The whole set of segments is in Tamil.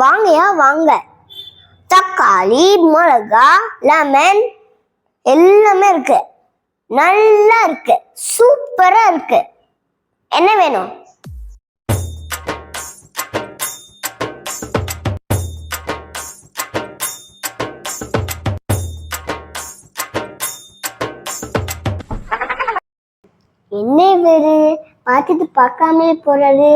வாங்கயா வாங்க. தக்காளி, மிளகா, லெமன் எல்லாமே இருக்கு. நல்லா இருக்கு, சூப்பரா இருக்கு. என்ன வேணும்? என்ன வேறு பார்த்துட்டு பார்க்காமலே போறது?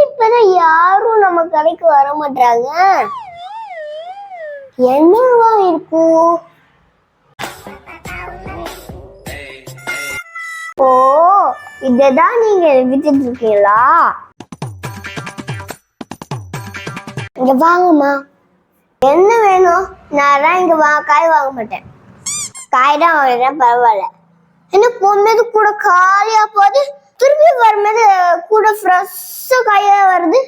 இப்பதான் யாரும் நம்ம கடைக்கு வர மாட்டாங்க. என்னவா இருக்கும்? ஓ, இததான் நீங்க வித்துட்டு இருக்கீங்களா? இங்க வாங்கம்மா. என்ன வேணும்? நான் இங்க காய் வாங்க மாட்டேன். காய் தான் வாங்கினா பரவாயில்ல. என்ன போகும்போது கூட காலியா போகுது, திரும்பி வரும்போது கூட ஃப்ரெஷ்ஷா காயா வருது.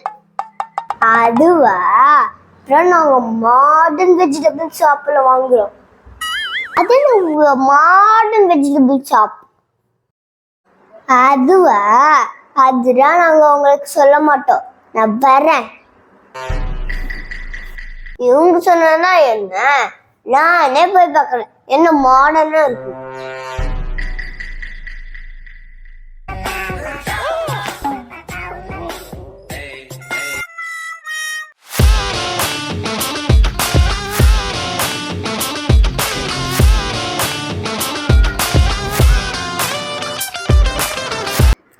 அதுவா? அப்புறம் நாங்க மாடர்ன் வெஜிடபிள் ஷாப்ல வாங்குறோம். அது மாடர்ன் வெஜிடபிள் ஷாப். அதுவா? அதுதான் நாங்க உங்களுக்கு சொல்ல மாட்டோம். நான் வரேன். இவங்க சொன்னா என்ன? நானே போய் பார்க்கறேன். என்ன மாடர்னா இருக்கு.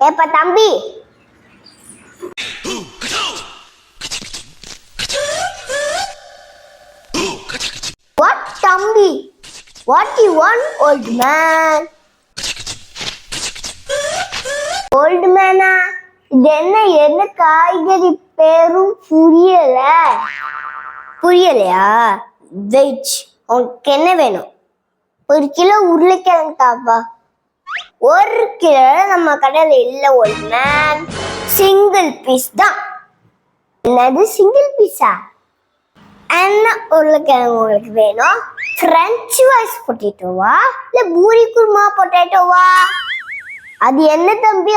ஏப்பா தம்பி, what தம்பி? What you want, old man? Old man, இது என்ன காய்கறி பேரும் புரியலையா? வெயிட், உனக்கு என்ன வேணும்? 1 கிலோ உருளைக்கிழங்கு தாப்பா. 1 கிலோ நம்ம கடையில இல்ல ஓல்ட் மேன். சிங்கிள் பீஸ் தான். என்னது சிங்கிள் பீஸா? என்ன உருளைக்கிழங்கு உங்களுக்கு வேணும்? ஃப்ரெஞ்ச் ஃப்ரைஸ் பொட்டேட்டோவா இல்ல பூரி குருமா பொட்டேட்டோவா? அது என்ன தம்பி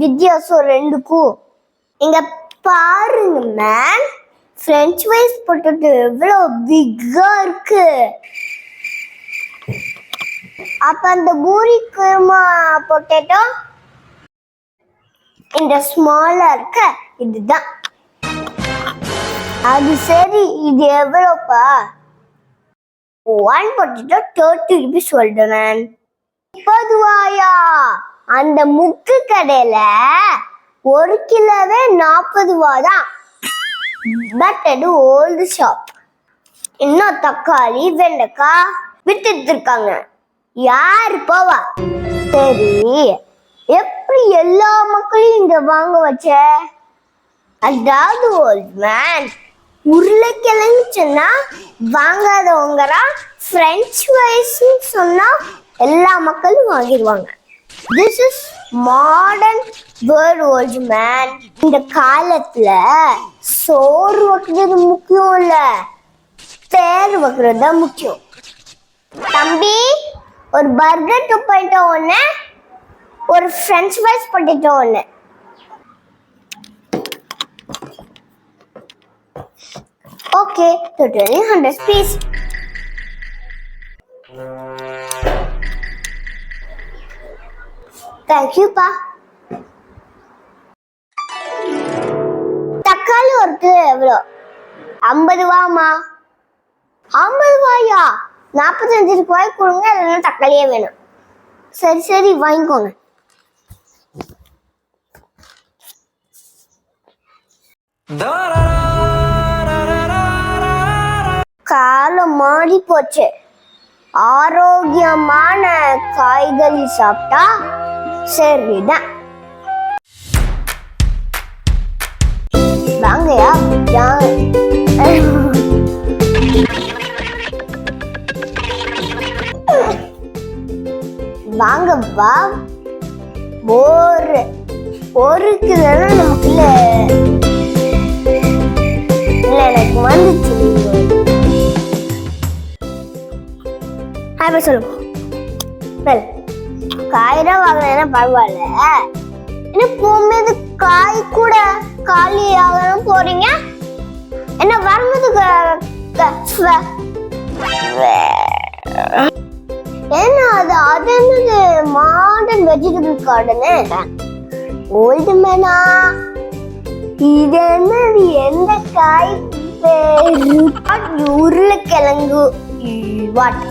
வித்தியாசம் ரெண்டுக்கும்? இங்க பாருங்க மேன், ஃப்ரெஞ்ச் ஃப்ரைஸ் பொட்டேட்டோ எவ்வளவு பிக்கா இருக்கு. அப்ப அந்த பூரி குருமா பொட்டேட்டோ இந்த ஸ்மாலா இருக்க இதுதான். அது சரி, இது எவ்வளோப்பா? 1 பொட்டேட்டோ 30 rupees சொல்றேன். 30 ரூபாயா? அந்த முக்கு கடையில 1 கிலோவே 40 ரூபா தான். பட் அது ஓல்டு ஷாப். இன்னும் தக்காளி, வெண்டைக்காய் வித்துட்டு இருக்காங்க. யாரு போவா? சரி, எப்படி எல்லா மக்களையும் இங்க வாங்க வச்ச? அதாவது ஓல்ட் மேன், உருளைக்கிழங்கு சொன்னா வாங்காதவங்கரா, ஃப்ரெஞ்ச் ஃப்ரைஸ் சொன்னா எல்லா மக்களும் வாங்கிடுவாங்க. This is modern world old man. இந்த காலத்துல சோறு வைக்கிறது முக்கியம் இல்ல, பேர் வைக்கிறது தான் முக்கியம். தம்பி, ஒரு பர்கர் 2.0 ஒன்று, ஒரு ஃப்ரெஞ்ச் ஃப்ரைஸ் பொட்டேட்டோ ஒன்று. Okay, totally 100 piece. Thank you பா. தக்காளி ஒரு கிலோ எவ்வளோ? 50 ரூபாமா? 50 ரூபாயா? 45 ரூபாய் கொடுங்க, இல்லைன்னா தக்காளியே வேணும். சரி சரி, வாங்கிக்கோங்க. காலம் மாறி போச்சு. ஆரோக்கியமான காய்கறி சாப்பிட்டா சரிதான். வாங்கயா வாங்கப்பா. பொறுக்குதானே நமக்கு இல்ல எனக்கு வந்துச்சு. அப்ப சொல்லுங்க. காய்தான் வாங்கினா பரவாயில்ல, என்ன போகும்போது காய் கூட காலி ஆகணும் போறீங்க? என்ன வரும்போது ஏன்னா அது என்னது மாடர்ன் வெஜிடபிள் கார்டனு ஓல்டு மேனா? இது என்னது எந்த காய் பேரு? உருளைக்கிழங்கு. வாட்?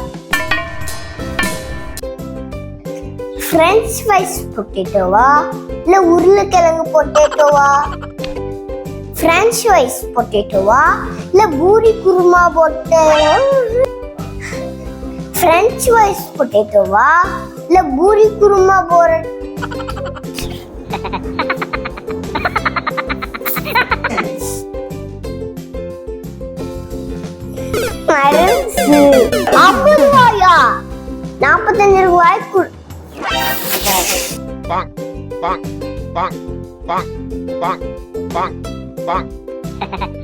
ஃப்ரெஞ்ச் ஃப்ரைஸ் பொட்டேட்டோவா இல்ல உருளைக்கிழங்கு பொட்டேட்டோவா? ஃப்ரெஞ்ச் ஃப்ரைஸ் பொட்டேட்டோவா இல்ல பூரி குருமா ஃப்ரெஞ்ச் ஃப்ரைஸ் பொட்டேட்டோவா இல்ல பூரி குருமா போற? ரூபாயா? 45 ரூபாய்க்கு. Bonk, bonk, bonk, bonk, bonk, bonk, bonk.